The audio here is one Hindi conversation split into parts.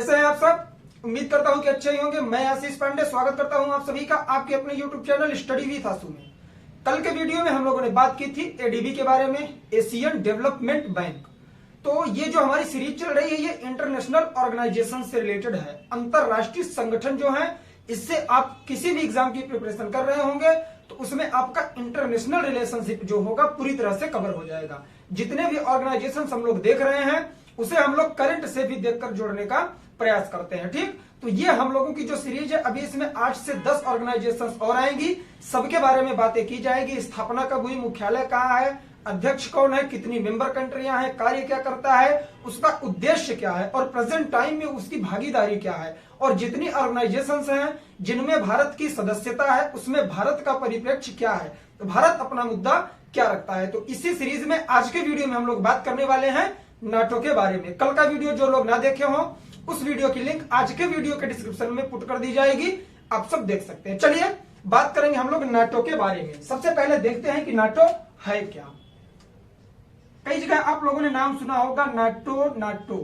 कैसे हैं आप सब? उम्मीद करता हूं कि अच्छे ही होंगे। मैं आशीष पांडे स्वागत करता हूं आप सभी का आपके अपने YouTube चैनल स्टडी विद आशु में। कल के वीडियो में हम लोगों ने बात की थी एडीबी के बारे में, एशियन डेवलपमेंट बैंक। तो ये जो हमारी सीरीज चल रही है ये इंटरनेशनल ऑर्गेनाइजेशन से रिलेटेड है। अंतरराष्ट्रीय संगठन जो है, इससे आप किसी भी एग्जाम की प्रिपरेशन कर रहे होंगे तो उसमें आपका इंटरनेशनल रिलेशनशिप जो होगा पूरी तरह से कवर हो जाएगा। जितने भी ऑर्गेनाइजेशन हम लोग देख रहे हैं उसे हम लोग करंट से भी देखकर जोड़ने का प्रयास करते हैं। ठीक, तो ये हम लोगों की जो सीरीज है, अभी इसमें 8 से 10 ऑर्गेनाइजेशंस और आएंगी। सबके बारे में बातें की जाएगी। स्थापना कब हुई, मुख्यालय कहाँ है, अध्यक्ष कौन है, कितनी मेंबर कंट्रियां हैं, कार्य क्या करता है, उसका उद्देश्य क्या है और प्रेजेंट टाइम में उसकी भागीदारी क्या है, और जितनी ऑर्गेनाइजेशंस हैं जिनमें भारत की सदस्यता है उसमें भारत का परिप्रेक्ष्य क्या है, तो भारत अपना मुद्दा क्या रखता है। तो इसी सीरीज में आज के वीडियो में हम लोग बात करने वाले हैं नाटो के बारे में। कल का वीडियो जो लोग ना देखे हो उस वीडियो की लिंक आज के वीडियो के डिस्क्रिप्शन में पुट कर दी जाएगी, आप सब देख सकते हैं। चलिए बात करेंगे हम लोग नाटो के बारे में। सबसे पहले देखते हैं कि नाटो है क्या। कई जगह आप लोगों ने नाम सुना होगा नाटो नाटो।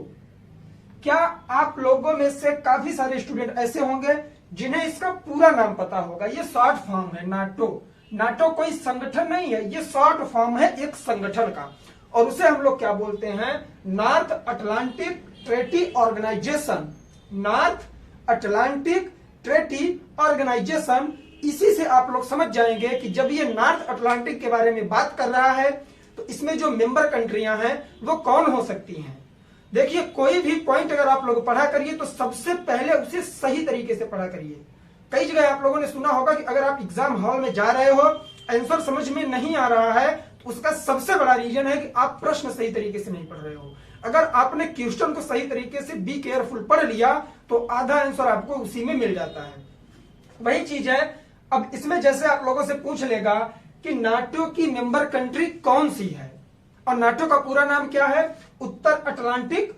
क्या आप लोगों में से काफी सारे स्टूडेंट ऐसे होंगे जिन्हें इसका पूरा नाम पता होगा? ये शॉर्ट फॉर्म है नाटो। नाटो कोई संगठन नहीं है, ये शॉर्ट फॉर्म है एक संगठन का, और उसे हम लोग क्या बोलते हैं? North Atlantic Treaty Organization. North Atlantic Treaty Organization. इसी से आप लोग समझ जाएंगे कि जब ये नॉर्थ अटलांटिक के बारे में बात कर रहा है तो इसमें जो मेंबर कंट्रियां हैं वो कौन हो सकती हैं। देखिए, कोई भी पॉइंट अगर आप लोग पढ़ा करिए तो सबसे पहले उसे सही तरीके से पढ़ा करिए। कई जगह आप लोगों ने सुना होगा कि अगर आप एग्जाम हॉल में जा रहे हो, आंसर समझ में नहीं आ रहा है, तो उसका सबसे बड़ा रीजन है कि आप प्रश्न सही तरीके से नहीं पढ़ रहे हो। अगर आपने क्वेश्चन को सही तरीके से बी केयरफुल पढ़ लिया तो आधा आंसर आपको उसी में मिल जाता है। वही चीज है, अब इसमें जैसे आप लोगों से पूछ लेगा कि नाटो की मेंबर कंट्री कौन सी है, और नाटो का पूरा नाम क्या है? उत्तर अटलांटिक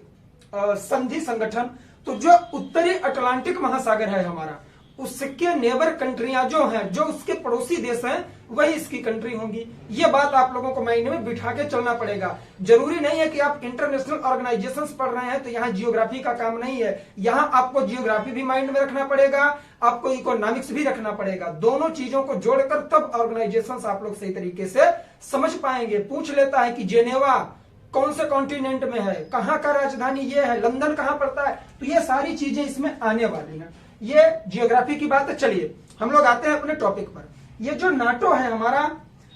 संधि संगठन। तो जो उत्तरी अटलांटिक महासागर है हमारा, उसके नेबर कंट्रियां जो हैं, जो उसके पड़ोसी देश हैं, वही इसकी कंट्री होंगी। ये बात आप लोगों को माइंड में बिठा के चलना पड़ेगा। जरूरी नहीं है कि आप इंटरनेशनल ऑर्गेनाइजेशंस पढ़ रहे हैं तो यहाँ जियोग्राफी का काम नहीं है। यहाँ आपको जियोग्राफी भी माइंड में रखना पड़ेगा, आपको इकोनॉमिक्स भी रखना पड़ेगा। दोनों चीजों को जोड़कर तब ऑर्गेनाइजेशंस आप लोग सही तरीके से समझ पाएंगे। पूछ लेता है कि जेनेवा कौन से कॉन्टिनेंट में है, कहाँ का राजधानी ये है, लंदन कहाँ पड़ता है, तो ये सारी चीजें इसमें आने वाली हैं। ये जियोग्राफी की बात है। चलिए हम लोग आते हैं अपने टॉपिक पर। ये जो नाटो है हमारा,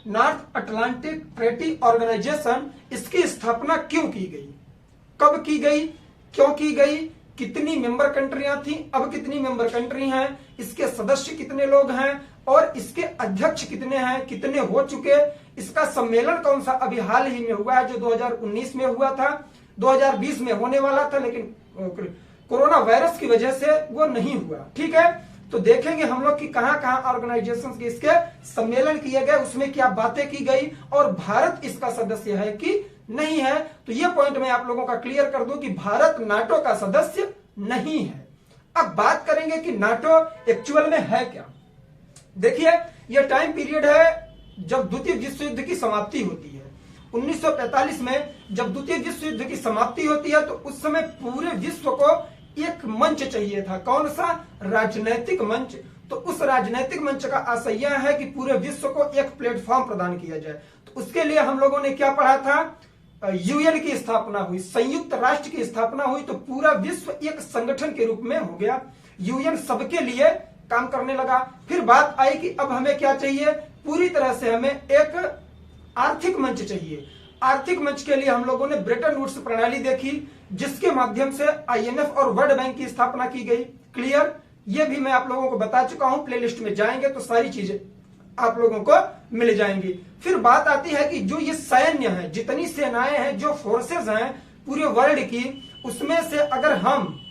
नॉर्थ अटलांटिक ट्रेटी ऑर्गेनाइजेशन, इसकी स्थापना क्यों की गई, कब की गई, क्यों की गई, कितनी मेंबर कंट्रियां थी, अब कितनी मेंबर कंट्री हैं, इसके सदस्य कितने लोग हैं, और इसके अध्यक्ष कितने हैं, कितने हो चुके, इसका सम्मेलन कौन सा अभी हाल ही में हुआ है जो 2019 में हुआ था, 2020 में होने वाला था लेकिन कोरोना वायरस की वजह से वो नहीं हुआ। ठीक है, तो देखेंगे हम लोग कि कहां कहां ऑर्गेनाइजेशन के इसके सम्मेलन किए गए, उसमें क्या बातें की गई, और भारत इसका सदस्य है कि नहीं है। तो ये पॉइंट मैं आप लोगों का क्लियर कर दूं कि भारत नाटो का सदस्य नहीं है। अब बात करेंगे कि नाटो एक्चुअल में है क्या। देखिए, यह टाइम पीरियड है जब द्वितीय विश्व युद्ध की समाप्ति होती है। 1945 में जब द्वितीय विश्व युद्ध की समाप्ति होती है तो उस समय पूरे विश्व को एक मंच चाहिए था। कौन सा? राजनैतिक मंच। तो उस राजनैतिक मंच का आशय यह है कि पूरे विश्व को एक प्लेटफॉर्म प्रदान किया जाए। तो उसके लिए हम लोगों ने क्या पढ़ा था? यूएन की स्थापना हुई, संयुक्त राष्ट्र की स्थापना हुई, तो पूरा विश्व एक संगठन के रूप में हो गया। यूएन सबके लिए काम करने लगा। फिर बात आई कि अब हमें क्या चाहिए? पूरी तरह से हमें एक आर्थिक मंच चाहिए। आर्थिक मंच के लिए हम लोगों ने ब्रेटन वुड्स प्रणाली देखी, जिसके माध्यम से आईएमएफ और वर्ल्ड बैंक की स्थापना की गई। क्लियर? ये भी मैं आप लोगों को बता चुका हूं, प्लेलिस्ट में जाएंगे तो सारी चीजें आप लोगों को मिल जाएंगी। फिर बात आती है कि जो ये सैन्य है, जितनी सेनाएं हैं, जो फोर्सेस हैं पूरे वर्ल्ड की, उसमें से अगर हम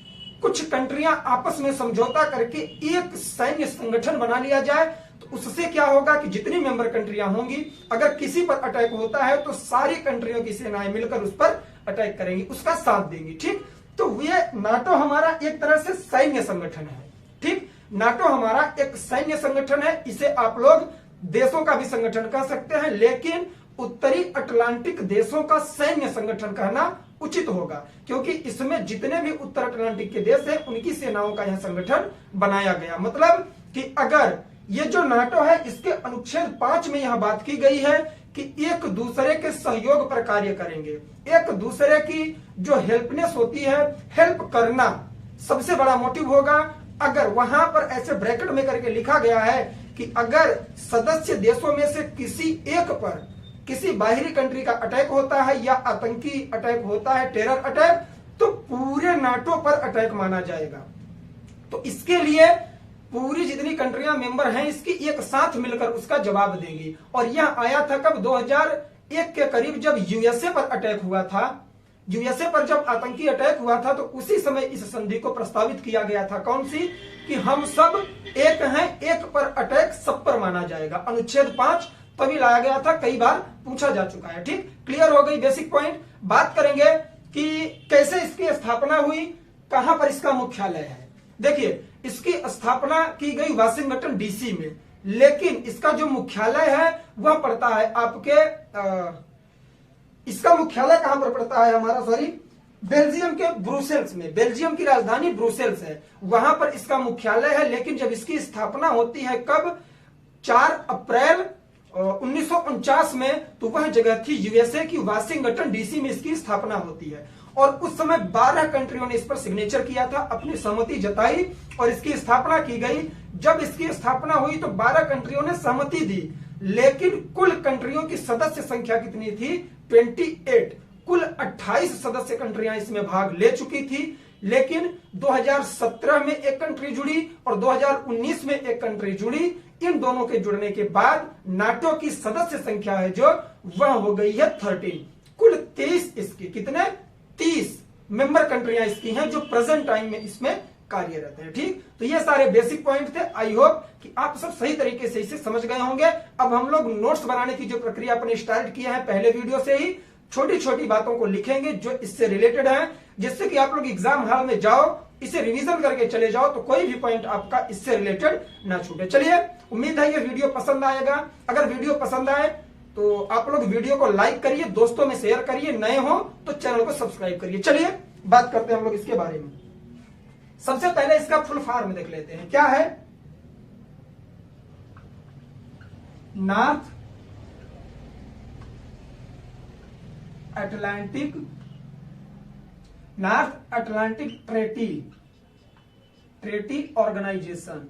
कुछ कंट्रियां आपस में समझौता करके एक सैन्य संगठन बना लिया जाए तो उससे क्या होगा कि जितनी मेंबर कंट्रियां होंगी, अगर किसी पर अटैक होता है तो सारी कंट्रियों की सेनाएं मिलकर उस पर अटैक करेंगी, उसका साथ देंगी। ठीक, तो ये नाटो हमारा एक तरह से सैन्य संगठन है। ठीक, नाटो हमारा एक सैन्य संगठन है। इसे आप लोग देशों का भी संगठन कह सकते हैं, लेकिन उत्तरी अटलांटिक देशों का सैन्य संगठन कहना उचित होगा, क्योंकि इसमें जितने भी उत्तर अटलांटिक के देश हैं उनकी सेनाओं का यह संगठन बनाया गया। मतलब कि अगर ये जो नाटो है इसके अनुच्छेद 5 में यह बात की गई है कि एक दूसरे के सहयोग पर कार्य करेंगे, एक दूसरे की जो हेल्पनेस होती है, हेल्प करना सबसे बड़ा मोटिव होगा। अगर वहां पर ऐसे ब्रैकेट में करके लिखा गया है कि अगर सदस्य देशों में से किसी एक पर किसी बाहरी कंट्री का अटैक होता है या आतंकी अटैक होता है, टेरर अटैक, तो पूरे नाटो पर अटैक माना जाएगा। तो इसके लिए पूरी जितनी कंट्रियां मेंबर हैं इसकी एक साथ मिलकर उसका जवाब देंगी। और यह आया था कब? 2001 के करीब जब यूएसए पर अटैक हुआ था। यूएसए पर जब आतंकी अटैक हुआ था तो उसी समय इस संधि को प्रस्तावित किया गया था। कौन सी? कि हम सब एक हैं, एक पर अटैक सब पर माना जाएगा। अनुच्छेद 5 तभी लाया गया था, कई बार पूछा जा चुका है। ठीक, क्लियर हो गई बेसिक पॉइंट। बात करेंगे कि कैसे इसकी स्थापना हुई, कहां पर इसका मुख्यालय है। देखिए, इसकी स्थापना की गई वाशिंगटन डीसी में, लेकिन इसका जो मुख्यालय है वह पड़ता है आपके इसका मुख्यालय कहां पर पड़ता है हमारा? सॉरी, बेल्जियम के ब्रुसेल्स में। बेल्जियम की राजधानी ब्रुसेल्स है, वहां पर इसका मुख्यालय है। लेकिन जब इसकी स्थापना होती है कब? 4 अप्रैल 1949 में, तो वह जगह थी यूएसए की वाशिंगटन डीसी में इसकी स्थापना होती है। और उस समय 12 कंट्रियों ने इस पर सिग्नेचर किया था, अपनी सहमति जताई और इसकी स्थापना की गई। जब इसकी स्थापना हुई तो 12 कंट्रियों ने सहमति दी, लेकिन कुल कंट्रियों की सदस्य संख्या कितनी थी? 28। कुल 28 सदस्य कंट्रियां इसमें भाग ले चुकी थी। लेकिन 2017 में एक कंट्री जुड़ी और 2019 में एक कंट्री जुड़ी। इन दोनों के जुड़ने के बाद नाटो की सदस्य संख्या है जो वह हो गई है 13। कुल 23 इसकी, कितने? 30 मेंबर कंट्रियां इसकी हैं जो प्रेजेंट टाइम में इसमें कार्यरत है। ठीक, तो ये सारे बेसिक पॉइंट थे। आई होप कि आप सब सही तरीके से इसे समझ गए होंगे। अब हम लोग नोट्स बनाने की जो प्रक्रिया अपने स्टार्ट किया है पहले वीडियो से ही, छोटी छोटी बातों को लिखेंगे जो इससे रिलेटेड है, जिससे कि आप लोग एग्जाम हॉल में जाओ, इसे रिवीजन करके चले जाओ तो कोई भी पॉइंट आपका इससे रिलेटेड ना छूटे। चलिए, उम्मीद है ये वीडियो पसंद आएगा। अगर वीडियो पसंद आए तो आप लोग वीडियो को लाइक करिए, दोस्तों में शेयर करिए, नए हो तो चैनल को सब्सक्राइब करिए। चलिए बात करते हैं हम लोग इसके बारे में। सबसे पहले इसका फुल फॉर्म देख लेते हैं, क्या है? North Atlantic Treaty Organization.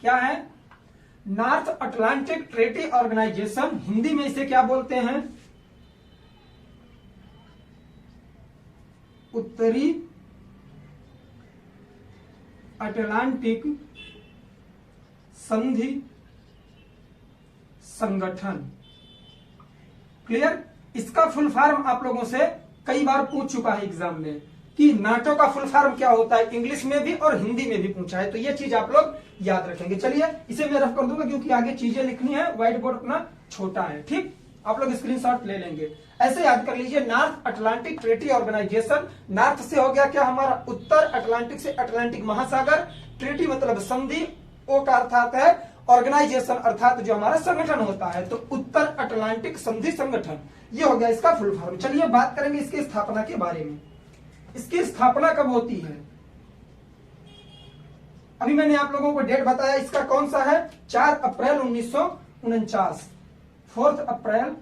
क्या है? North Atlantic Treaty Organization. Hindi में इसे क्या बोलते हैं? उत्तरी अटलांटिक संधि संगठन। क्लियर? इसका फुल फॉर्म आप लोगों से कई बार पूछ चुका है एग्जाम में कि नाटो का फुल फॉर्म क्या होता है, इंग्लिश में भी और हिंदी में भी पूछा है, तो ये चीज आप लोग याद रखेंगे। चलिए इसे मैं रफ कर दूंगा क्योंकि आगे चीजें लिखनी है, व्हाइट बोर्ड अपना छोटा है। ठीक, आप लोग स्क्रीनशॉट ले लेंगे। ऐसे याद कर लीजिए, North Atlantic Treaty Organization. North से हो गया क्या हमारा? उत्तर, अटलांटिक से अटलांटिक महासागर, ट्रेटी मतलब संधि, ओ का अर्थात है ऑर्गेनाइजेशन अर्थात जो हमारा संगठन होता है, तो उत्तर अटलांटिक संधि संगठन, ये हो गया इसका फुल फॉर्म। चलिए बात करेंगे इसकी स्थापना के बारे में। इसकी स्थापना कब होती है? अभी मैंने आप लोगों को डेट बताया, इसका कौन सा है? 4 अप्रैल 1949। 4 अप्रैल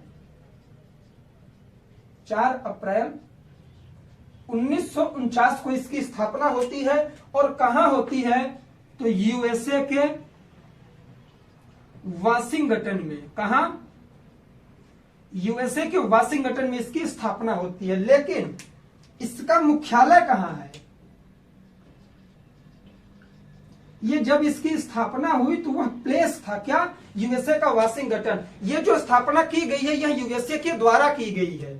4 अप्रैल 1949 को इसकी स्थापना होती है। और कहां होती है? तो यूएसए के वाशिंगटन में। कहां? यूएसए के वाशिंगटन में इसकी स्थापना होती है। लेकिन इसका मुख्यालय कहां है? ये जब इसकी स्थापना हुई तो वह प्लेस था क्या? यूएसए का वाशिंगटन। ये जो स्थापना की गई है यह यूएसए के द्वारा की गई है,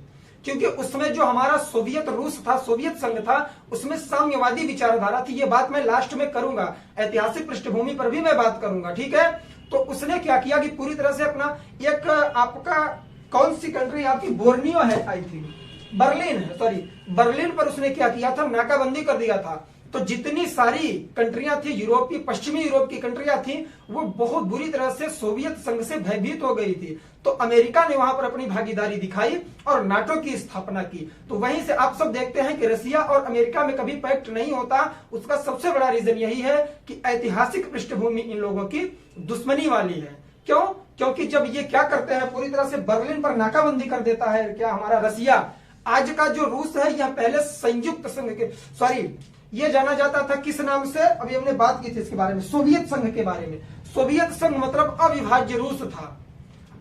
क्योंकि उसमें जो हमारा सोवियत रूस था, सोवियत संघ था, उसमें साम्यवादी विचारधारा थी। ये बात मैं लास्ट में करूंगा, ऐतिहासिक पृष्ठभूमि पर भी मैं बात करूंगा। ठीक है, तो उसने क्या किया कि पूरी तरह से अपना एक आपका कौन सी कंट्री आपकी बोर्नियो है, आई थिंक बर्लिन है, सॉरी बर्लिन पर उसने क्या किया था? नाकाबंदी कर दिया था। तो जितनी सारी कंट्रियां थी यूरोप की, पश्चिमी यूरोप की कंट्रियां थी, वो बहुत बुरी तरह से सोवियत संघ से भयभीत हो गई थी। तो अमेरिका ने वहां पर अपनी भागीदारी दिखाई और नाटो की स्थापना की। तो वहीं से आप सब देखते हैं कि रसिया और अमेरिका में कभी पैक्ट नहीं होता। उसका सबसे बड़ा रीजन यही है कि ऐतिहासिक पृष्ठभूमि इन लोगों की दुश्मनी वाली है। क्यों? क्योंकि जब ये क्या करते हैं, पूरी तरह से बर्लिन पर नाकाबंदी कर देता है क्या हमारा रसिया। आज का जो रूस है यह पहले संयुक्त संघ के, सॉरी, ये जाना जाता था किस नाम से, अभी हमने बात की थी इसके बारे में, सोवियत संघ के बारे में। सोवियत संघ मतलब अविभाज्य रूस था।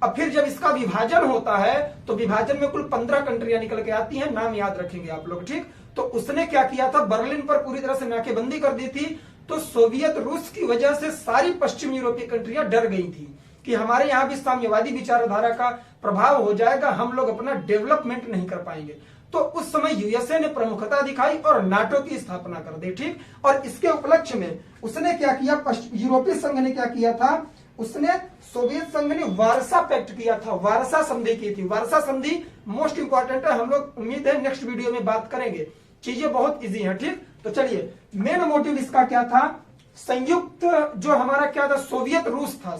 अब फिर जब इसका विभाजन होता है तो विभाजन में कुल 15 कंट्रियां निकल के आती हैं, नाम याद रखेंगे आप लोग, ठीक। तो उसने क्या किया था, बर्लिन पर पूरी तरह से नाकेबंदी कर दी थी। तो सोवियत रूस की वजह से सारी पश्चिम यूरोपीय कंट्रियां डर गई थी कि हमारे यहां भी साम्यवादी विचारधारा का प्रभाव हो जाएगा, हम लोग अपना डेवलपमेंट नहीं कर पाएंगे। तो उस समय यूएसए ने प्रमुखता दिखाई और नाटो की स्थापना कर दी, ठीक। और इसके उपलक्ष्य में उसने क्या किया, यूरोपीय संघ ने क्या किया था, उसने सोवियत संघ ने वारसा पैक्ट किया था, वारसा संधि की थी। वारसा संधि मोस्ट इंपॉर्टेंट है, हम लोग उम्मीद है नेक्स्ट वीडियो में बात करेंगे, चीजें बहुत इजी हैं, ठीक। तो चलिए, मेन मोटिव इसका क्या था, संयुक्त जो हमारा क्या था, सोवियत रूस था,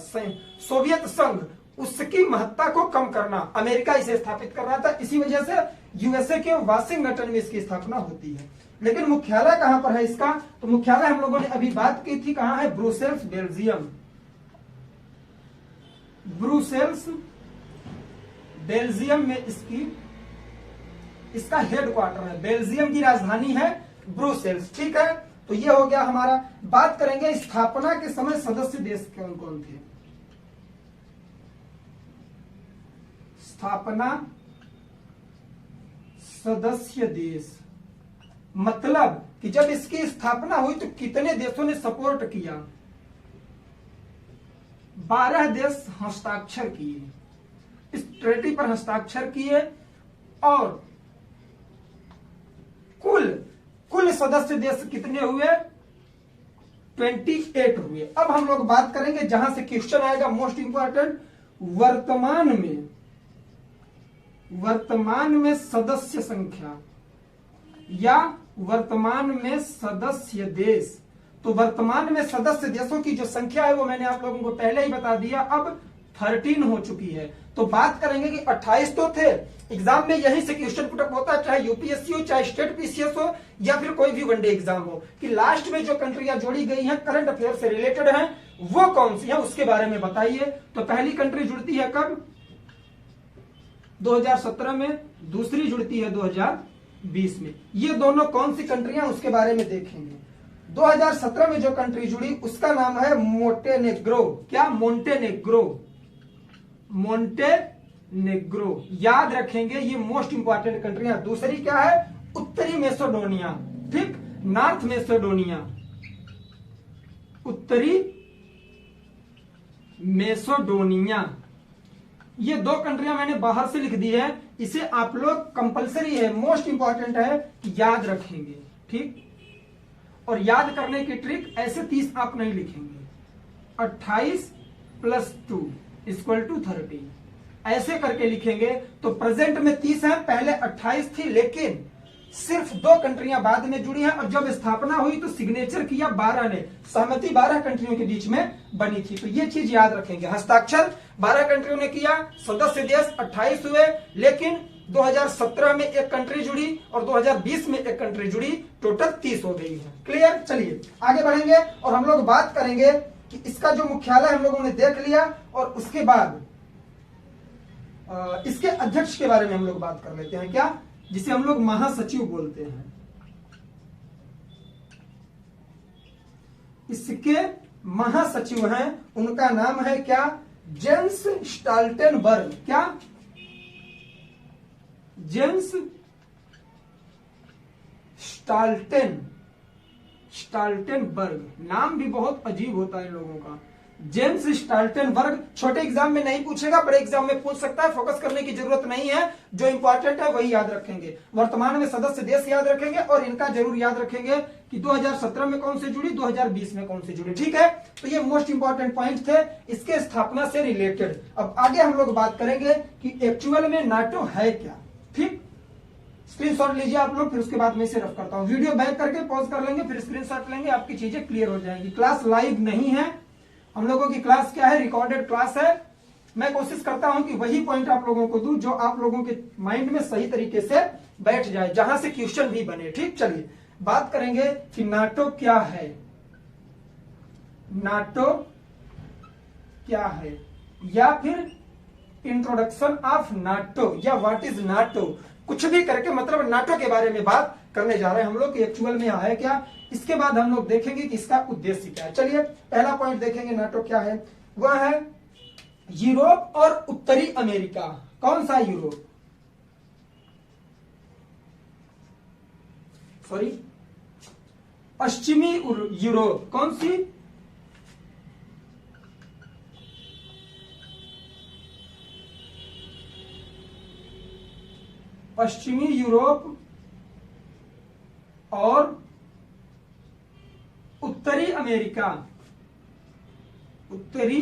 सोवियत संघ, उसकी महत्ता को कम करना, अमेरिका इसे स्थापित कर रहा था। इसी वजह से यूएसए के वाशिंगटन में इसकी स्थापना होती है। लेकिन मुख्यालय कहां पर है इसका, तो मुख्यालय हम लोगों ने अभी बात की थी, कहां है, ब्रुसेल्स, बेल्जियम। ब्रुसेल्स बेल्जियम में इसका हेडक्वार्टर है, बेल्जियम की राजधानी है ब्रुसेल्स, ठीक है। तो ये हो गया हमारा। बात करेंगे स्थापना के समय सदस्य देश कौन कौन थे। स्थापना सदस्य देश मतलब कि जब इसकी स्थापना हुई तो कितने देशों ने सपोर्ट किया, 12 देश हस्ताक्षर किए, इस ट्रीटी पर हस्ताक्षर किए और कुल सदस्य देश कितने हुए, 28 हुए। अब हम लोग बात करेंगे जहां से क्वेश्चन आएगा मोस्ट इंपॉर्टेंट, वर्तमान में सदस्य संख्या या वर्तमान में सदस्य देश। तो वर्तमान में सदस्य देशों की जो संख्या है वो मैंने आप लोगों को पहले ही बता दिया, अब 13 हो चुकी है। तो बात करेंगे कि 28 तो थे, एग्जाम में यही से क्वेश्चन पुटअप होता है, चाहे यूपीएससी हो, चाहे स्टेट पीसीएस हो, या फिर कोई भी वनडे एग्जाम हो, कि लास्ट में जो कंट्रियां जोड़ी गई हैं करंट अफेयर से रिलेटेड हैं वो कौन सी है, उसके बारे में बताइए। तो पहली कंट्री जुड़ती है कब, 2017 में, दूसरी जुड़ती है 2020 में। ये दोनों कौन सी कंट्रियां उसके बारे में देखेंगे। 2017 में जो कंट्री जुड़ी उसका नाम है मोंटेनेग्रो। क्या, मोंटेनेग्रो, याद रखेंगे, ये मोस्ट इंपॉर्टेंट कंट्री है। दूसरी क्या है, उत्तरी मैसेडोनिया, ठीक, नॉर्थ मैसेडोनिया, उत्तरी मैसेडोनिया। ये 2 कंट्रियां मैंने बाहर से लिख दी है, इसे आप लोग कंपलसरी है, मोस्ट इंपॉर्टेंट है, याद रखेंगे, ठीक। और याद करने की ट्रिक, ऐसे 30 आप नहीं लिखेंगे, 28 + 2 = 30, ऐसे करके लिखेंगे। तो प्रेजेंट में 30 है, पहले 28 थी, लेकिन सिर्फ 2 कंट्रियां बाद में जुड़ी हैं। और जब स्थापना हुई तो सिग्नेचर किया 12 ने, सहमति 12 कंट्रियों के बीच में बनी थी। तो ये चीज याद रखेंगे, हस्ताक्षर 12 कंट्रियों ने किया, सदस्य देश 28 हुए, लेकिन 2017 में एक कंट्री जुड़ी और 2020 में एक कंट्री जुड़ी, टोटल 30 हो गई है। क्लियर। चलिए आगे बढ़ेंगे और हम लोग बात करेंगे कि इसका जो मुख्यालय हम लोगों ने देख लिया और उसके बाद इसके अध्यक्ष के बारे में हम लोग बात कर लेते हैं, क्या, जिसे हम लोग महासचिव बोलते हैं। इसके महासचिव हैं, उनका नाम है क्या, जेम्स स्टॉल्टेनबर्ग। क्या, जेम्स स्टॉल्टेनबर्ग, नाम भी बहुत अजीब होता है इन लोगों का, जेम्स स्टॉल्टेनबर्ग। छोटे एग्जाम में नहीं पूछेगा, बड़े एग्जाम में पूछ सकता है, फोकस करने की जरूरत नहीं है, जो इंपॉर्टेंट है वही याद रखेंगे। वर्तमान में सदस्य देश याद रखेंगे और इनका जरूर याद रखेंगे कि 2017 में कौन से जुड़ी, 2020 में कौन से जुड़ी, ठीक है। तो ये मोस्ट इंपॉर्टेंट पॉइंट थे इसके स्थापना से रिलेटेड। अब आगे हम लोग बात करेंगे कि एक्चुअल में नाटो है क्या, ठीक। स्क्रीनशॉट लीजिए आप लोग, फिर उसके बाद मैं इसे रफ करता हूँ। वीडियो बैक करके पॉज कर लेंगे, फिर स्क्रीनशॉट लेंगे, आपकी चीजें क्लियर हो जाएंगी। क्लास लाइव नहीं है, हम लोगों की क्लास क्या है, रिकॉर्डेड क्लास है। मैं कोशिश करता हूं कि वही पॉइंट आप लोगों को दूं जो आप लोगों के माइंड में सही तरीके से बैठ जाए, जहां से क्वेश्चन भी बने। ठीक, चलिए बात करेंगे कि नाटो क्या है। नाटो क्या है, या फिर इंट्रोडक्शन ऑफ नाटो, या व्हाट इज नाटो, कुछ भी करके मतलब नाटो के बारे में बात करने जा रहे हैं हम लोग कि एक्चुअल में है क्या। इसके बाद हम लोग देखेंगे कि इसका उद्देश्य क्या है। चलिए पहला पॉइंट देखेंगे, नाटो क्या है। वह है यूरोप और उत्तरी अमेरिका। कौन सा यूरोप, सॉरी पश्चिमी यूरोप, कौन सी, पश्चिमी यूरोप और उत्तरी अमेरिका, उत्तरी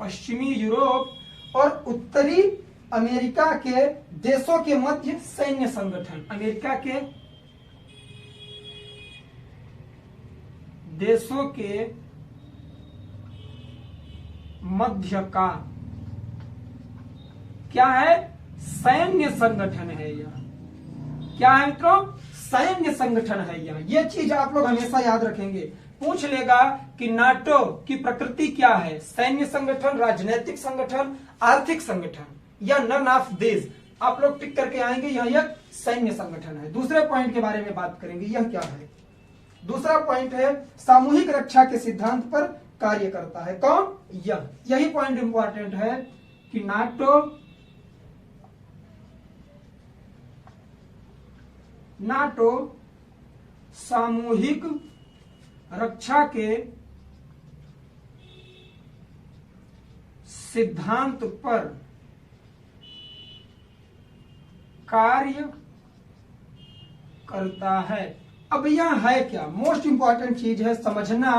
पश्चिमी यूरोप और उत्तरी अमेरिका के देशों के मध्य सैन्य संगठन, अमेरिका के देशों के मध्य का क्या है, सैन्य संगठन है यह। क्या है मित्रों, सैन्य संगठन है यह। यह चीज आप लोग हमेशा याद रखेंगे। पूछ लेगा कि नाटो की प्रकृति क्या है, सैन्य संगठन, राजनीतिक संगठन, आर्थिक संगठन, या नन ऑफ दिस, आप लोग टिक करके आएंगे यह एक सैन्य संगठन है। दूसरे पॉइंट के बारे में बात करेंगे, यह क्या है। दूसरा पॉइंट है सामूहिक रक्षा के सिद्धांत पर कार्य करता है। कौन, यह, यही पॉइंट इंपॉर्टेंट है कि नाटो सामूहिक रक्षा के सिद्धांत पर कार्य करता है। अब यह है क्या, मोस्ट इंपॉर्टेंट चीज है समझना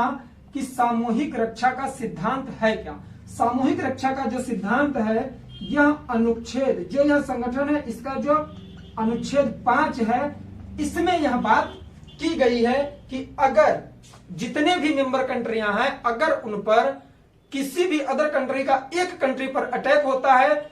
कि सामूहिक रक्षा का सिद्धांत है क्या। सामूहिक रक्षा का जो सिद्धांत है, यह अनुच्छेद, जो यह संगठन है इसका जो अनुच्छेद 5 है, इसमें यह बात की गई है कि अगर जितने भी मेंबर कंट्रियां हैं, अगर उन पर किसी भी अदर कंट्री का एक कंट्री पर अटैक होता है,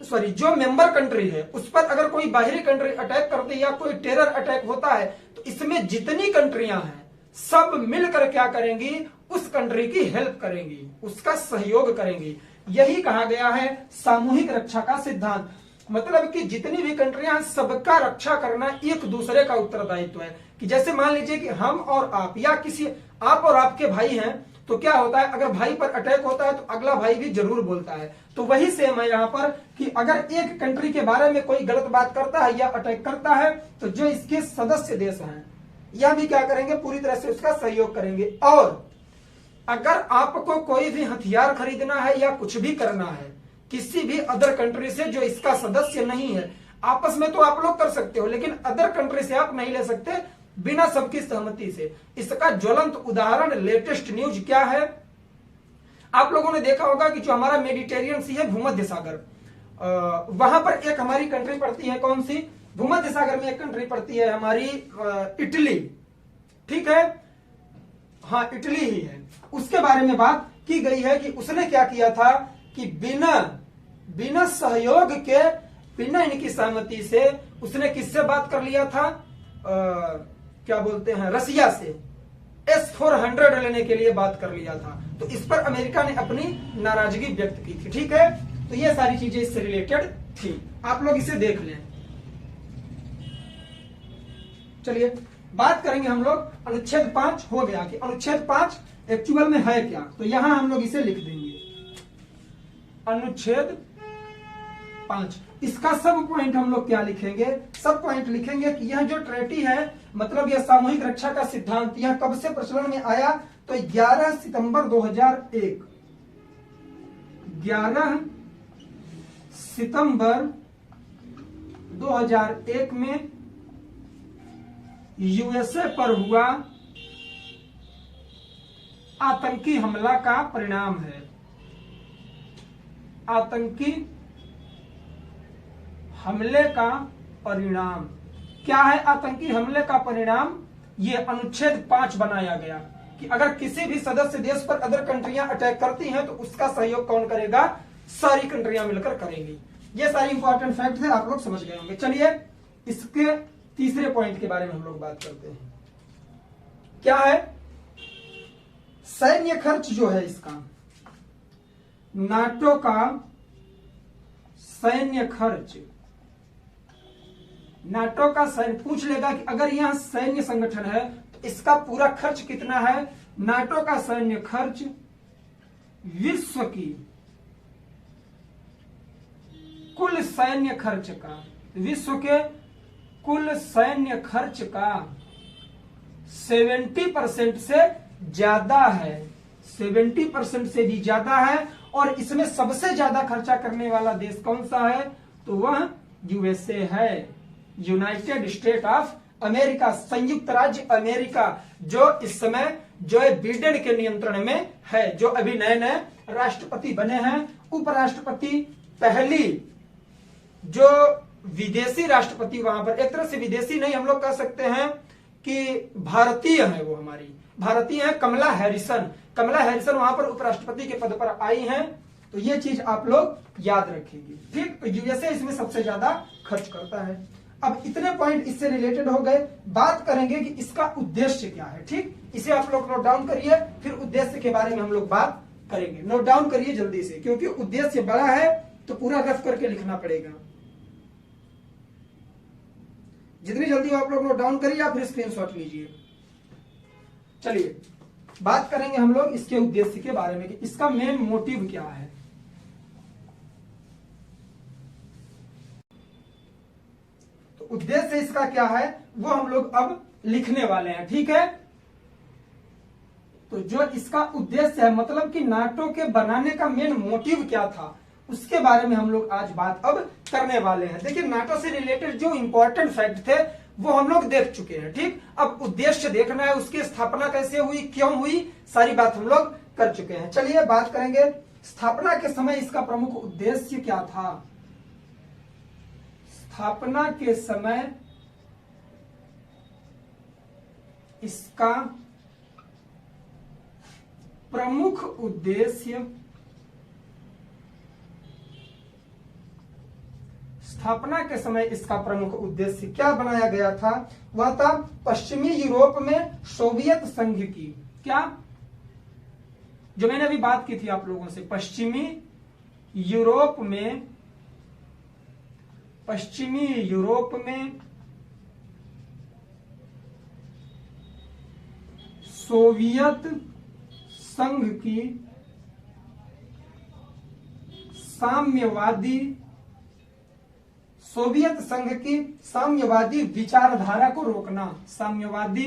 सॉरी जो मेंबर कंट्री है उस पर अगर कोई बाहरी कंट्री अटैक करती है या कोई टेरर अटैक होता है, तो इसमें जितनी कंट्रियां हैं सब मिलकर क्या करेंगी, उस कंट्री की हेल्प करेंगी, उसका सहयोग करेंगी। यही कहा गया है सामूहिक रक्षा का सिद्धांत। मतलब कि जितनी भी कंट्रियां, सबका रक्षा करना एक दूसरे का उत्तरदायित्व है। कि जैसे मान लीजिए कि हम और आप, या किसी आप और आपके भाई हैं, तो क्या होता है, अगर भाई पर अटैक होता है तो अगला भाई भी जरूर बोलता है। तो वही सेम है यहाँ पर कि अगर एक कंट्री के बारे में कोई गलत बात करता है या अटैक करता है, तो जो इसके सदस्य देश हैं यह भी क्या करेंगे, पूरी तरह से उसका सहयोग करेंगे। और अगर आपको कोई भी हथियार खरीदना है या कुछ भी करना है किसी भी अदर कंट्री से जो इसका सदस्य नहीं है, आपस में तो आप लोग कर सकते हो, लेकिन अदर कंट्री से आप नहीं ले सकते बिना सबकी सहमति से। इसका ज्वलंत उदाहरण, लेटेस्ट न्यूज क्या है, आप लोगों ने देखा होगा कि जो हमारा मेडिटेरियन सी है, भूमध्य सागर, वहां पर एक हमारी कंट्री पड़ती है, कौन सी, भूमध्य सागर में एक कंट्री पड़ती है हमारी इटली, ठीक है, हाँ इटली ही है। उसके बारे में बात की गई है कि उसने क्या किया था कि बिना सहयोग के, बिना इनकी सहमति से उसने किससे बात कर लिया था, क्या बोलते हैं, रसिया से S-400 लेने के लिए बात कर लिया था। तो इस पर अमेरिका ने अपनी नाराजगी व्यक्त की थी। ठीक है, तो ये सारी चीजें इससे रिलेटेड थी, आप लोग इसे देख लें। चलिए बात करेंगे हम लोग, अनुच्छेद 5 हो गया कि अनुच्छेद 5 एक्चुअल में है क्या, तो यहां हम लोग इसे लिख देंगे अनुच्छेद 5। इसका सब पॉइंट हम लोग क्या लिखेंगे, सब पॉइंट लिखेंगे कि यह जो ट्रेटी है, मतलब यह सामूहिक रक्षा का सिद्धांत, यह कब से प्रचलन में आया, तो 11 सितंबर 2001, 11 सितंबर 2001 में यूएसए पर हुआ आतंकी हमला का परिणाम है, आतंकी हमले का परिणाम। क्या है आतंकी हमले का परिणाम? ये अनुच्छेद 5 बनाया गया कि अगर किसी भी सदस्य देश पर अदर कंट्रियां अटैक करती हैं तो उसका सहयोग कौन करेगा? सारी कंट्रियां मिलकर करेंगी। ये सारी इंपॉर्टेंट फैक्ट है, आप लोग समझ गए होंगे। चलिए इसके तीसरे पॉइंट के बारे में हम लोग बात करते हैं। क्या है? सैन्य खर्च जो है इसका, नाटो का सैन्य खर्च, नाटो का सैन्य पूछ लेगा कि अगर यहां सैन्य संगठन है तो इसका पूरा खर्च कितना है? नाटो का सैन्य खर्च विश्व की कुल सैन्य खर्च का, विश्व के कुल सैन्य खर्च का 70% से ज्यादा है, 70% से भी ज्यादा है। और इसमें सबसे ज्यादा खर्चा करने वाला देश कौन सा है? तो वह यूएसए है, यूनाइटेड स्टेट ऑफ अमेरिका, संयुक्त राज्य अमेरिका, जो इस समय जो बिडेन के नियंत्रण में है, जो अभी नए नए राष्ट्रपति बने हैं। उपराष्ट्रपति पहली जो विदेशी राष्ट्रपति वहां पर, एक तरह से विदेशी नहीं, हम लोग कह सकते हैं कि भारतीय है, वो हमारी भारतीय है, कमला हैरिसन। कमला हैरिसन वहां पर उपराष्ट्रपति के पद पर आई हैं। तो ये चीज आप लोग याद रखेंगे, ठीक। तो यूएसए इसमें सबसे ज्यादा खर्च करता है। अब इतने पॉइंट इससे रिलेटेड हो गए। बात करेंगे कि इसका उद्देश्य क्या है, ठीक। इसे आप लोग नोट डाउन करिए, फिर उद्देश्य के बारे में हम लोग बात करेंगे। नोट डाउन करिए जल्दी से, क्योंकि उद्देश्य बड़ा है तो पूरा रफ करके लिखना पड़ेगा। जितनी जल्दी आप लोग नोट डाउन करिए या फिर स्क्रीनशॉट लीजिए। चलिए बात करेंगे हम लोग इसके उद्देश्य के बारे में कि इसका मेन मोटिव क्या है। तो उद्देश्य इसका क्या है वो हम लोग अब लिखने वाले हैं, ठीक है। तो जो इसका उद्देश्य है, मतलब कि नाटो के बनाने का मेन मोटिव क्या था, उसके बारे में हम लोग आज बात अब करने वाले हैं। देखिए नाटो से रिलेटेड जो इंपॉर्टेंट फैक्ट थे वो हम लोग देख चुके हैं, ठीक। अब उद्देश्य देखना है, उसकी स्थापना कैसे हुई, क्यों हुई, सारी बात हम लोग कर चुके हैं। चलिए बात करेंगे स्थापना के समय इसका प्रमुख उद्देश्य क्या था। स्थापना के समय इसका प्रमुख उद्देश्य, स्थापना के समय इसका प्रमुख उद्देश्य क्या बनाया गया था? वह था पश्चिमी यूरोप में सोवियत संघ की, क्या, जो मैंने अभी बात की थी आप लोगों से, पश्चिमी यूरोप में सोवियत संघ की सोवियत संघ की साम्यवादी विचारधारा को रोकना, साम्यवादी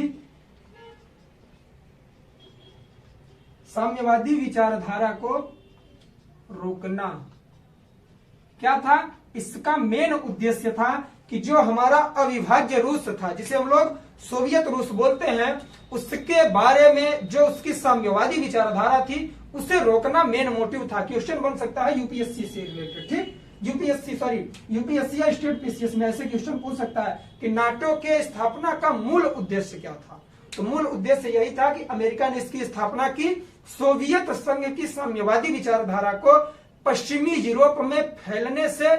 विचारधारा को रोकना। क्या था इसका मेन उद्देश्य? था कि जो हमारा अविभाज्य रूस था, जिसे हम लोग सोवियत रूस बोलते हैं, उसके बारे में जो उसकी साम्यवादी विचारधारा थी उसे रोकना मेन मोटिव था। क्वेश्चन बन सकता है यूपीएससी से रिलेटेड, ठीक। यूपीएससी या स्टेट पीसीएस में ऐसे क्वेश्चन पूछ सकता है कि नाटो के स्थापना का मूल उद्देश्य क्या था। तो मूल उद्देश्य यही था कि अमेरिका ने इसकी स्थापना की सोवियत संघ की साम्यवादी विचारधारा को पश्चिमी यूरोप में फैलने से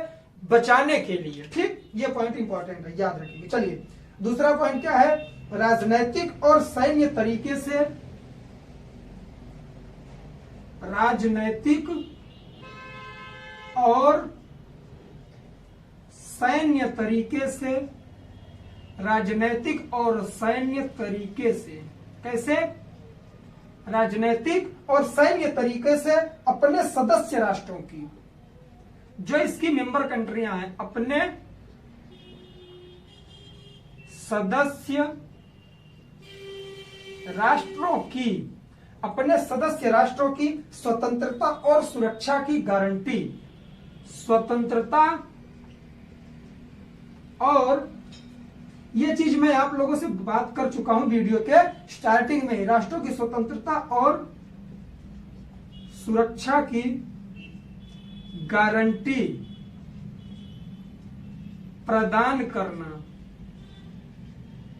बचाने के लिए, ठीक। ये पॉइंट इंपॉर्टेंट है, याद रखिए। चलिए दूसरा पॉइंट क्या है? राजनैतिक और सैन्य तरीके से, राजनैतिक और सैन्य तरीके से, राजनैतिक और सैन्य तरीके से, कैसे? राजनैतिक और सैन्य तरीके से अपने सदस्य राष्ट्रों की, जो इसकी मेंबर कंट्रियां हैं, अपने सदस्य राष्ट्रों की, अपने सदस्य राष्ट्रों की स्वतंत्रता और सुरक्षा की गारंटी, स्वतंत्रता और, ये चीज मैं आप लोगों से बात कर चुका हूं वीडियो के स्टार्टिंग में, राष्ट्रों की स्वतंत्रता और सुरक्षा की गारंटी प्रदान करना।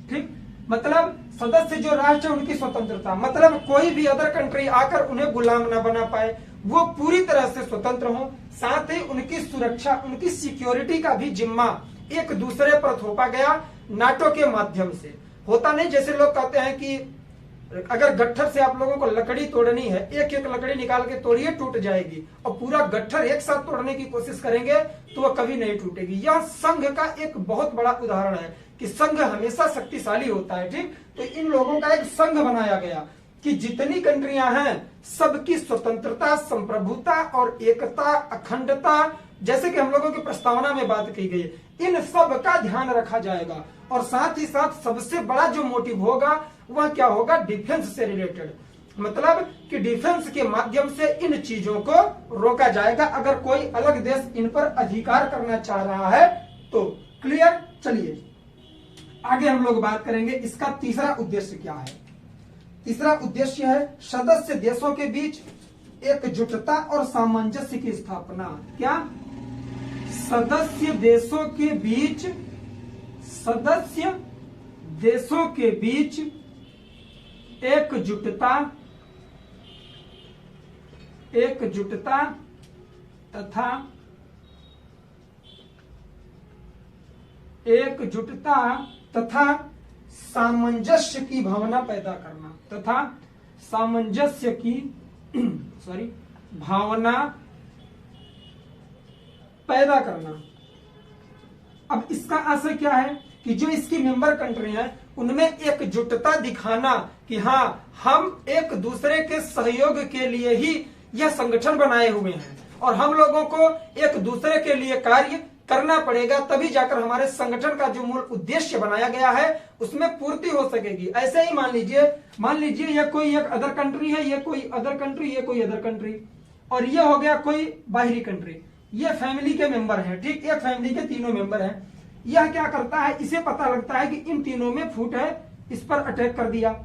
ठीक, मतलब सदस्य जो राष्ट्र है उनकी स्वतंत्रता, मतलब कोई भी अदर कंट्री आकर उन्हें गुलाम ना बना पाए, वो पूरी तरह से स्वतंत्र हो। साथ ही उनकी सुरक्षा, उनकी सिक्योरिटी का भी जिम्मा एक दूसरे पर थोपा गया नाटो के माध्यम से। होता नहीं जैसे लोग कहते हैं कि अगर गट्ठर से आप लोगों को लकड़ी तोड़नी है, एक एक लकड़ी निकाल के तोड़िए, टूट जाएगी, और पूरा गट्ठर एक साथ तोड़ने की कोशिश करेंगे तो वह कभी नहीं टूटेगी। यह संघ का एक बहुत बड़ा उदाहरण है कि संघ हमेशा शक्तिशाली होता है। ठीक, तो इन लोगों का एक संघ बनाया गया कि जितनी कंट्रियां हैं सबकी स्वतंत्रता, संप्रभुता और एकता, अखंडता, जैसे कि हम लोगों की प्रस्तावना में बात की गई, इन सब का ध्यान रखा जाएगा। और साथ ही साथ सबसे बड़ा जो मोटिव होगा वह क्या होगा, डिफेंस से रिलेटेड, मतलब कि डिफेंस के माध्यम से इन चीजों को रोका जाएगा अगर कोई अलग देश इन पर अधिकार करना चाह रहा है तो। क्लियर, चलिए आगे हम लोग बात करेंगे इसका तीसरा उद्देश्य क्या है। तीसरा उद्देश्य है सदस्य देशों के बीच एकजुटता और सामंजस्य की स्थापना। क्या, सदस्य देशों के बीच, सदस्य देशों के बीच एकजुटता, एकजुटता तथा एकजुटता तथा सामंजस्य की भावना पैदा करना, तथा सामंजस्य की भावना पैदा करना। अब इसका आशय क्या है कि जो इसकी मेंबर कंट्री है उनमें एकजुटता दिखाना कि हाँ, हम एक दूसरे के सहयोग के लिए ही यह संगठन बनाए हुए हैं और हम लोगों को एक दूसरे के लिए कार्य करना पड़ेगा, तभी जाकर हमारे संगठन का जो मूल उद्देश्य बनाया गया है उसमें पूर्ति हो सकेगी। ऐसे ही मान लीजिए ये कोई एक अदर कंट्री है, ये कोई अदर कंट्री, ये कोई अदर कंट्री, और ये हो गया कोई बाहरी कंट्री। ये फैमिली के मेंबर है। ठीक, एक फैमिली के तीनों मेंबर हैं। यह क्या करता है, इसे पता लगता है कि इन तीनों में फूट है, इस पर अटैक कर दिया।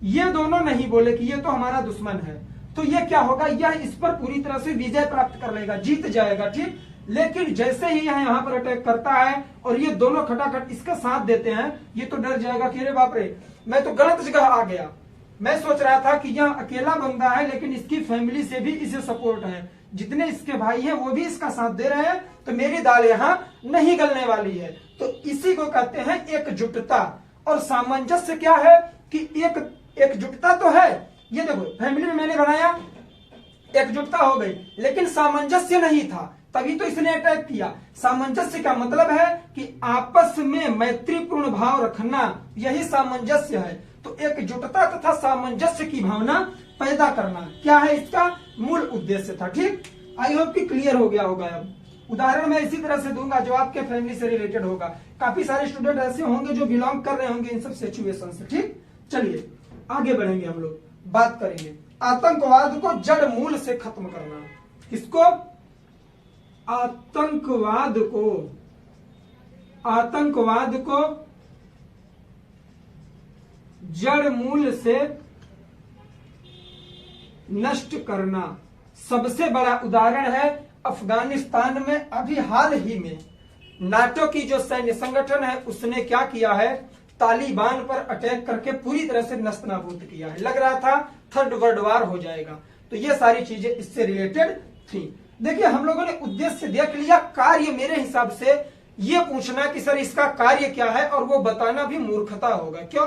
ये दोनों नहीं बोले कि ये तो हमारा दुश्मन है, तो ये क्या होगा, यह इस पर पूरी तरह से विजय प्राप्त कर लेगा, जीत जाएगा। ठीक, लेकिन जैसे ही यह यहाँ पर अटैक करता है और ये दोनों खटाखट इसका साथ देते हैं, ये तो डर जाएगा कि अरे बाप रे, मैं तो गलत जगह आ गया। मैं सोच रहा था कि यह अकेला बंदा है लेकिन इसकी फैमिली से भी इसे सपोर्ट है, जितने इसके भाई हैं वो भी इसका साथ दे रहे हैं, तो मेरी दाल यहाँ नहीं गलने वाली है। तो इसी को कहते हैं एकजुटता। और सामंजस्य क्या है कि एकजुटता तो है, ये देखो फैमिली में मैंने बनाया, एकजुटता हो गई, लेकिन सामंजस्य नहीं था, तभी तो इसने अटैक किया। सामंजस्य का मतलब है कि आपस में मैत्रीपूर्ण भाव रखना, यही सामंजस्य है। तो एकजुटता तथा सामंजस्य की भावना पैदा करना क्या है, इसका मूल उद्देश्य था। ठीक, आई होप कि क्लियर हो गया होगा। अब उदाहरण मैं इसी तरह से दूंगा जो आपके फैमिली से रिलेटेड होगा। काफी सारे स्टूडेंट ऐसे होंगे जो बिलोंग कर रहे होंगे इन सब सिचुएशन से। ठीक, चलिए आगे बढ़ेंगे, हम लोग बात करेंगे आतंकवाद को जड़ मूल से खत्म करना। किसको, आतंकवाद को जड़ मूल से नष्ट करना। सबसे बड़ा उदाहरण है अफगानिस्तान में अभी हाल ही में नाटो की जो सैन्य संगठन है उसने क्या किया है, तालिबान पर अटैक करके पूरी तरह से नस्तनाबूद किया है। लग रहा था थर्ड वर्ल्ड वार हो जाएगा। तो ये सारी चीजें इससे रिलेटेड थी। देखिए हम लोगों ने उद्देश्य देख लिया, कार्य मेरे हिसाब से ये पूछना कि सर इसका कार्य क्या है और वो बताना भी मूर्खता होगा। क्यों,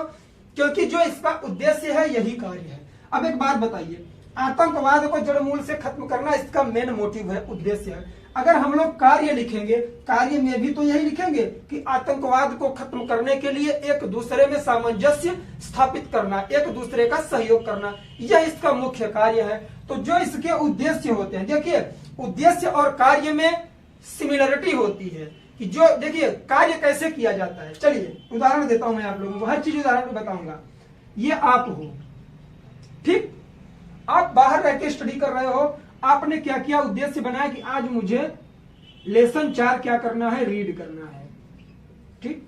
क्योंकि जो इसका उद्देश्य है यही कार्य है। अब एक बात बताइए, आतंकवाद को जड़ मूल से खत्म करना इसका मेन मोटिव है, उद्देश्य है। अगर हम लोग कार्य लिखेंगे, कार्य में भी तो यही लिखेंगे कि आतंकवाद को खत्म करने के लिए एक दूसरे में सामंजस्य स्थापित करना, एक दूसरे का सहयोग करना, यह इसका मुख्य कार्य है। तो जो इसके उद्देश्य होते हैं, देखिए उद्देश्य और कार्य में सिमिलरिटी होती है कि जो देखिए कार्य कैसे किया जाता है। चलिए उदाहरण देता हूं मैं आप लोगों को, हर चीज उदाहरण बताऊंगा। ये आप हो, ठीक, आप बाहर रह के स्टडी कर रहे हो, आपने क्या किया, उद्देश्य बनाया कि आज मुझे लेसन 4 क्या करना है, रीड करना है। ठीक,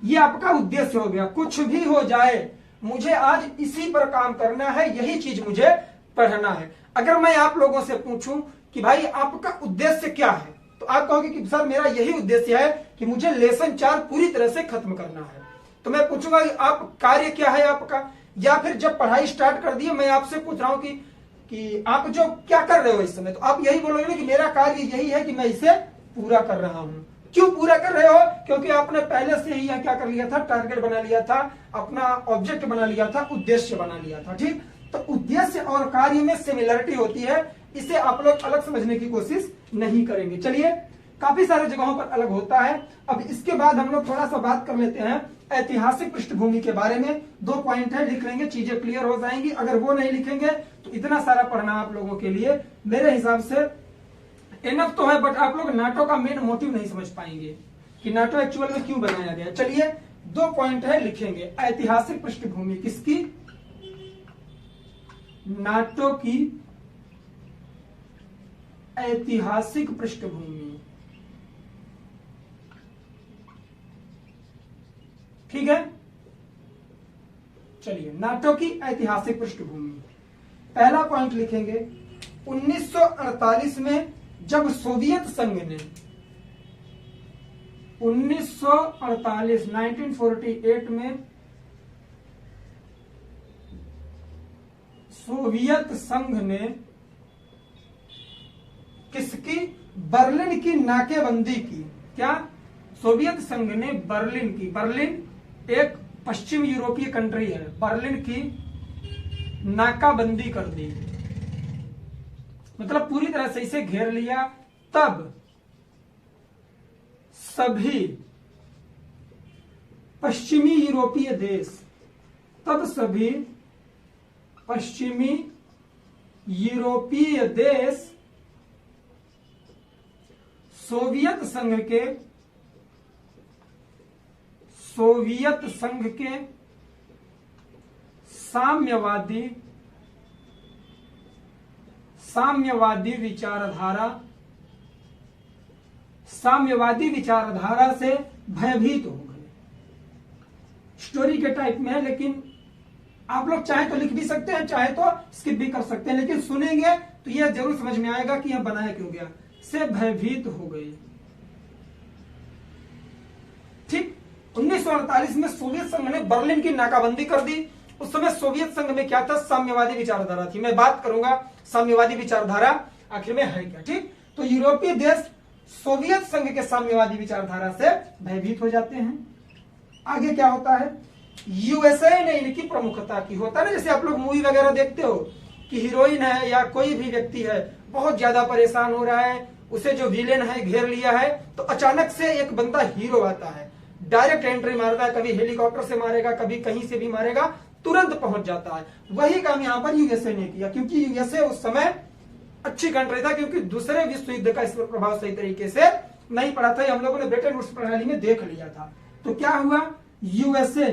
ये आपका उद्देश्य हो गया। कुछ भी हो जाए मुझे आज इसी पर काम करना है, यही चीज मुझे पढ़ना है। अगर मैं आप लोगों से पूछूं कि भाई आपका उद्देश्य क्या है, तो आप कहोगे कि सर मेरा यही उद्देश्य है कि मुझे लेसन 4 पूरी तरह से खत्म करना है। तो मैं पूछूंगा कि आप कार्य क्या है आपका, या फिर जब पढ़ाई स्टार्ट कर दी मैं आपसे पूछ रहा हूं कि आप जो क्या कर रहे हो इस समय, तो आप यही बोलोगे ना कि मेरा कार्य यही है कि मैं इसे पूरा कर रहा हूं। क्यों पूरा कर रहे हो? क्योंकि आपने पहले से ही क्या कर लिया था, टारगेट बना लिया था, अपना ऑब्जेक्ट बना लिया था, उद्देश्य बना लिया था। ठीक, तो उद्देश्य और कार्य में सिमिलरिटी होती है, इसे आप लोग अलग समझने की कोशिश नहीं करेंगे। चलिए, काफी सारे जगहों पर अलग होता है। अब इसके बाद हम लोग थोड़ा सा बात कर लेते हैं ऐतिहासिक पृष्ठभूमि के बारे में। 2 पॉइंट है, लिख लेंगे, चीजें क्लियर हो जाएंगी। अगर वो नहीं लिखेंगे तो इतना सारा पढ़ना आप लोगों के लिए मेरे हिसाब से इनफ तो है, बट आप लोग नाटो का मेन मोटिव नहीं समझ पाएंगे कि नाटो एक्चुअल में क्यों बनाया गया। चलिए, 2 पॉइंट है, लिखेंगे। ऐतिहासिक पृष्ठभूमि किसकी? नाटो की ऐतिहासिक पृष्ठभूमि। ठीक है, चलिए, नाटो की ऐतिहासिक पृष्ठभूमि। पहला पॉइंट लिखेंगे, 1948 में जब सोवियत संघ ने 1948 में सोवियत संघ ने किसकी? बर्लिन की नाकेबंदी की। क्या? सोवियत संघ ने बर्लिन की, बर्लिन एक पश्चिम यूरोपीय कंट्री है, बर्लिन की नाकाबंदी कर दी, मतलब पूरी तरह से इसे घेर लिया। तब सभी पश्चिमी यूरोपीय देश, तब सभी पश्चिमी यूरोपीय देश सोवियत संघ के साम्यवादी विचारधारा से भयभीत हो गए। स्टोरी के टाइप में है, लेकिन आप लोग चाहे तो लिख भी सकते हैं, चाहे तो स्किप भी कर सकते हैं, लेकिन सुनेंगे तो यह जरूर समझ में आएगा कि यह बनाया क्यों गया। से भयभीत हो गए। ठीक, 1948 में सोवियत संघ ने बर्लिन की नाकाबंदी कर दी। उस समय सोवियत संघ में क्या था? साम्यवादी विचारधारा थी। मैं बात करूंगा साम्यवादी विचारधारा आखिर में है क्या। ठीक, तो यूरोपीय देश सोवियत संघ के साम्यवादी विचारधारा से भयभीत हो जाते हैं। आगे क्या होता है? यूएसए ने इनकी प्रमुखता की। होता है ना, जैसे आप लोग मूवी वगैरह देखते हो कि हीरोइन है या कोई भी व्यक्ति है, बहुत ज्यादा परेशान हो रहा है, उसे जो विलेन है घेर लिया है, तो अचानक से एक बंदा हीरो आता है, डायरेक्ट एंट्री मारता है, कभी हेलीकॉप्टर से मारेगा, कभी कहीं से भी मारेगा, तुरंत पहुंच जाता है। वही काम यहां पर यूएसए ने किया, क्योंकि यूएसए उस समय अच्छी कंट्री था, क्योंकि दूसरे विश्व युद्ध का इस पर प्रभाव सही तरीके से नहीं पड़ा था। हम लोगों ने ब्रिटेन वुड्स प्रणाली में देख लिया था। तो क्या हुआ? यूएसए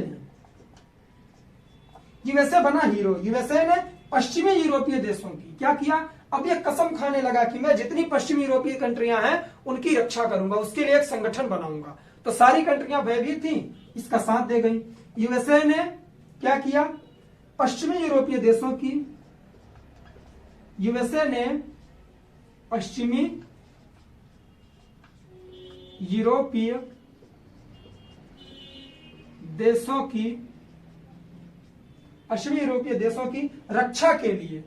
बना हीरो। यूएसए ने पश्चिमी यूरोपीय देशों की क्या किया? अब ये कसम खाने लगा कि मैं जितनी पश्चिमी यूरोपीय कंट्रियां हैं उनकी रक्षा करूंगा, उसके लिए एक संगठन बनाऊंगा। तो सारी कंट्रियां भयभीत थी, इसका साथ दे गई। यूएसए ने क्या किया? पश्चिमी यूरोपीय देशों की, यूएसए ने पश्चिमी यूरोपीय देशों की रक्षा के लिए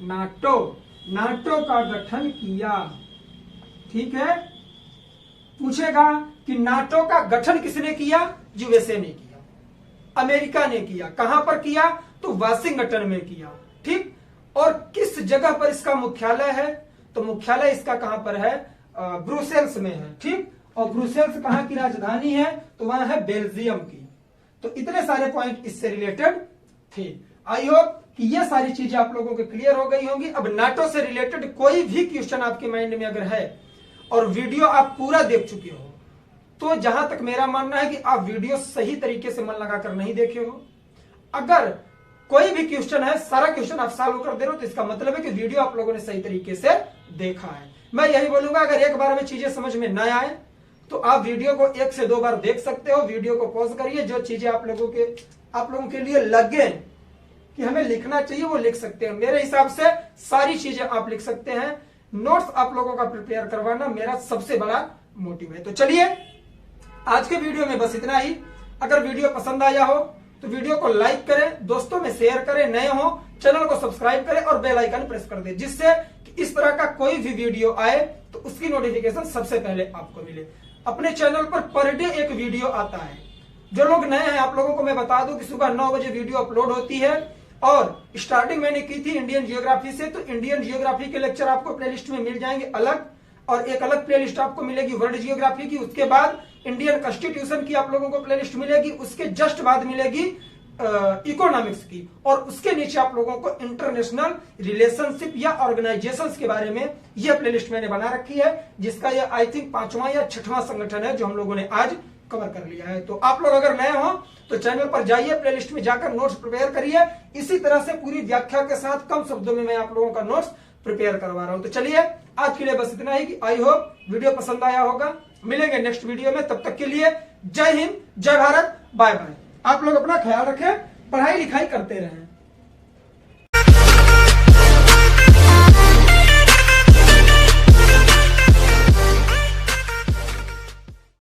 NATO नाटो का गठन किया। ठीक है, पूछेगा कि नाटो का गठन किसने किया? यूएसए ने किया, अमेरिका ने किया। कहां पर किया? तो वाशिंगटन में किया। ठीक, और किस जगह पर इसका मुख्यालय है? तो मुख्यालय इसका कहां पर है? ब्रुसेल्स में है। ठीक, और ब्रुसेल्स कहां की राजधानी है? तो वहां है बेल्जियम की। तो इतने सारे पॉइंट इससे रिलेटेड थे। आई होप कि ये सारी चीजें आप लोगों के क्लियर हो गई होंगी। अब नाटो से रिलेटेड कोई भी क्वेश्चन आपके माइंड में अगर है और वीडियो आप पूरा देख चुके हो, तो जहां तक मेरा मानना है कि आप वीडियो सही तरीके से मन लगाकर नहीं देखे हो। अगर कोई भी क्वेश्चन है, सारा क्वेश्चन आप सॉल्व कर दे रहे हो, तो इसका मतलब है कि वीडियो आप लोगों ने सही तरीके से देखा है। मैं यही बोलूंगा, अगर एक बार में चीजें समझ में न आए तो आप वीडियो को 1 से 2 बार देख सकते हो। वीडियो को पॉज करिए, जो चीजें आप लोगों के लिए लगे कि हमें लिखना चाहिए वो लिख सकते हैं। मेरे हिसाब से सारी चीजें आप लिख सकते हैं। नोट्स आप लोगों का प्रिपेयर करवाना मेरा सबसे बड़ा मोटिव है। तो चलिए आज के वीडियो में बस इतना ही। अगर वीडियो पसंद आया हो तो वीडियो को लाइक करें, दोस्तों में शेयर करें, नए हो चैनल को सब्सक्राइब करें और बेल आइकन प्रेस कर दें, जिससे कि इस तरह का कोई भी वीडियो आए तो उसकी नोटिफिकेशन सबसे पहले आपको मिले। अपने चैनल पर डे एक वीडियो आता है। जो लोग नए हैं आप लोगों को मैं बता दूं कि सुबह 9 बजे वीडियो अपलोड होती है और स्टार्टिंग मैंने की थी इंडियन जियोग्राफी से। तो इंडियन जियोग्राफी के लेक्चर आपको प्लेलिस्ट में मिल जाएंगे अलग, और एक अलग प्लेलिस्ट आपको मिलेगी वर्ल्ड जियोग्राफी की। उसके बाद इंडियन कॉन्स्टिट्यूशन की आप लोगों को प्लेलिस्ट मिलेगी। उसके जस्ट बाद मिलेगी इकोनॉमिक्स की, और उसके नीचे आप लोगों को इंटरनेशनल रिलेशनशिप या ऑर्गेनाइजेशंस के बारे में यह प्लेलिस्ट मैंने बना रखी है, जिसका यह आई थिंक 5वां या 6वां संगठन है जो हम लोगों ने आज कवर कर लिया है। तो आप लोग अगर नए हो तो चैनल पर जाइए, प्लेलिस्ट में जाकर नोट्स प्रिपेयर करिए। इसी तरह से पूरी व्याख्या के साथ कम शब्दों में मैं आप लोगों का नोट्स प्रिपेयर करवा रहा हूं। तो चलिए आज के लिए बस इतना ही कि आई होप वीडियो पसंद आया होगा। मिलेंगे नेक्स्ट वीडियो में, तब तक के लिए जय हिंद, जय भारत, बाय बाय। आप लोग अपना ख्याल रखें, पढ़ाई लिखाई करते रहें।